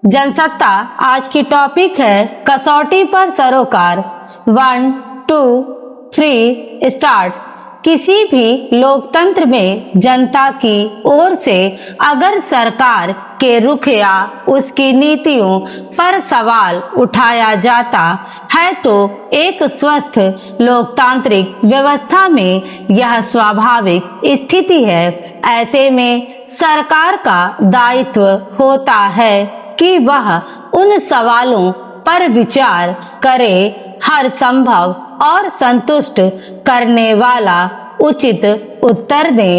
जनसत्ता आज की टॉपिक है कसौटी पर सरोकार। 1, 2, 3 स्टार्ट। किसी भी लोकतंत्र में जनता की ओर से अगर सरकार के रुख या उसकी नीतियों पर सवाल उठाया जाता है तो एक स्वस्थ लोकतांत्रिक व्यवस्था में यह स्वाभाविक स्थिति है। ऐसे में सरकार का दायित्व होता है कि वह उन सवालों पर विचार करे, हर संभव और संतुष्ट करने वाला उचित उत्तर दे।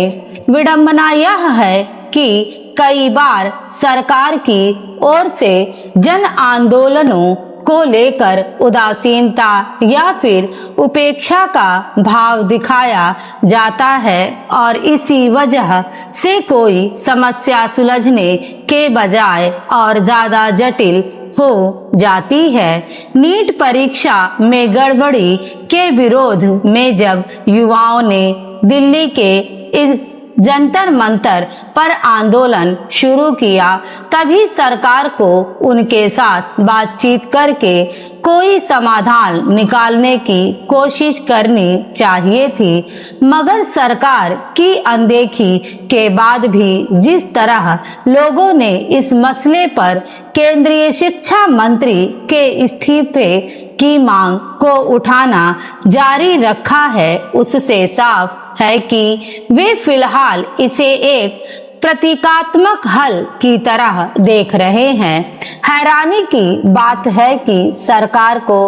विडंबना यह है कि कई बार सरकार की ओर से जन आंदोलनों को लेकर उदासीनता या फिर उपेक्षा का भाव दिखाया जाता है और इसी वजह से कोई समस्या सुलझने के बजाय और ज्यादा जटिल हो जाती है। नीट परीक्षा में गड़बड़ी के विरोध में जब युवाओं ने दिल्ली के इस जंतर मंतर पर आंदोलन शुरू किया तभी सरकार को उनके साथ बातचीत करके कोई समाधान निकालने की कोशिश करनी चाहिए थी। मगर सरकार की अनदेखी के बाद भी जिस तरह लोगों ने इस मसले पर केंद्रीय शिक्षा मंत्री के इस्तीफे की मांग को उठाना जारी रखा है, उससे साफ है कि वे फिलहाल इसे एक प्रतीकात्मक हल की तरह देख रहे हैं। हैरानी की बात है कि सरकार को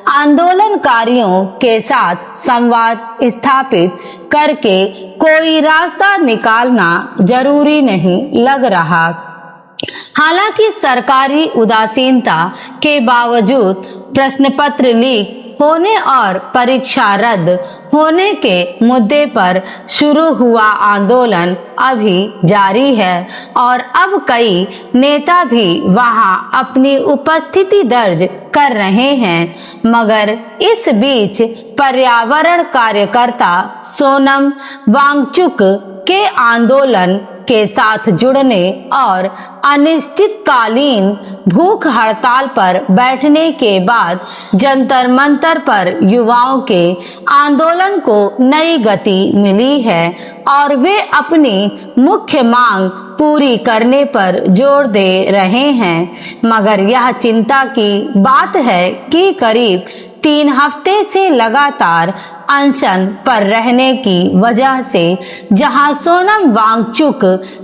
आंदोलनकारियों के साथ संवाद स्थापित करके कोई रास्ता निकालना जरूरी नहीं लग रहा। हालांकि सरकारी उदासीनता के बावजूद प्रश्न पत्र लीक होने और परीक्षा रद्द होने के मुद्दे पर शुरू हुआ आंदोलन अभी जारी है और अब कई नेता भी वहां अपनी उपस्थिति दर्ज कर रहे हैं। मगर इस बीच पर्यावरण कार्यकर्ता सोनम वांगचुक के आंदोलन के साथ जुड़ने और अनिश्चितकालीन भूख हड़ताल पर बैठने के बाद जंतर मंतर पर युवाओं के आंदोलन को नई गति मिली है और वे अपनी मुख्य मांग पूरी करने पर जोर दे रहे हैं। मगर यह चिंता की बात है कि करीब 3 हफ्ते से लगातार अनशन पर रहने की वजह से जहां सोनम वांगचुक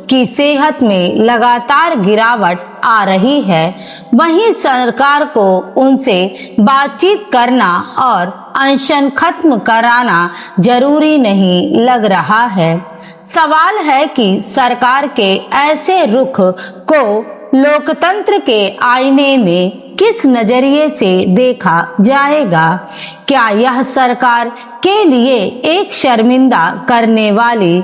की सेहत में लगातार गिरावट आ रही है, वहीं सरकार को उनसे बातचीत करना और अनशन खत्म कराना जरूरी नहीं लग रहा है। सवाल है कि सरकार के ऐसे रुख को लोकतंत्र के आईने में किस नजरिए से देखा जाएगा। क्या यह सरकार के लिए एक शर्मिंदा करने वाली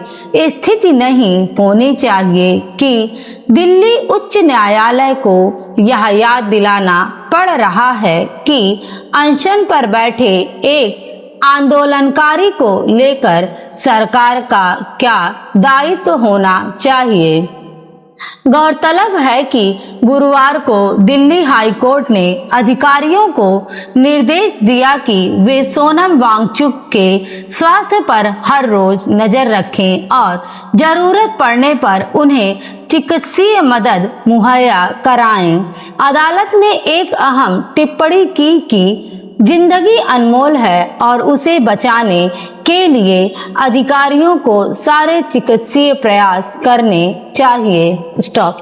स्थिति नहीं होनी चाहिए कि दिल्ली उच्च न्यायालय को यह याद दिलाना पड़ रहा है कि अनशन पर बैठे एक आंदोलनकारी को लेकर सरकार का क्या दायित्व होना चाहिए। गौरतलब है कि गुरुवार को दिल्ली हाई कोर्ट ने अधिकारियों को निर्देश दिया कि वे सोनम वांगचुक के स्वास्थ्य पर हर रोज नजर रखें और जरूरत पड़ने पर उन्हें चिकित्सीय मदद मुहैया कराएं। अदालत ने एक अहम टिप्पणी की कि जिंदगी अनमोल है और उसे बचाने के लिए अधिकारियों को सारे चिकित्सीय प्रयास करने चाहिए। स्टॉप।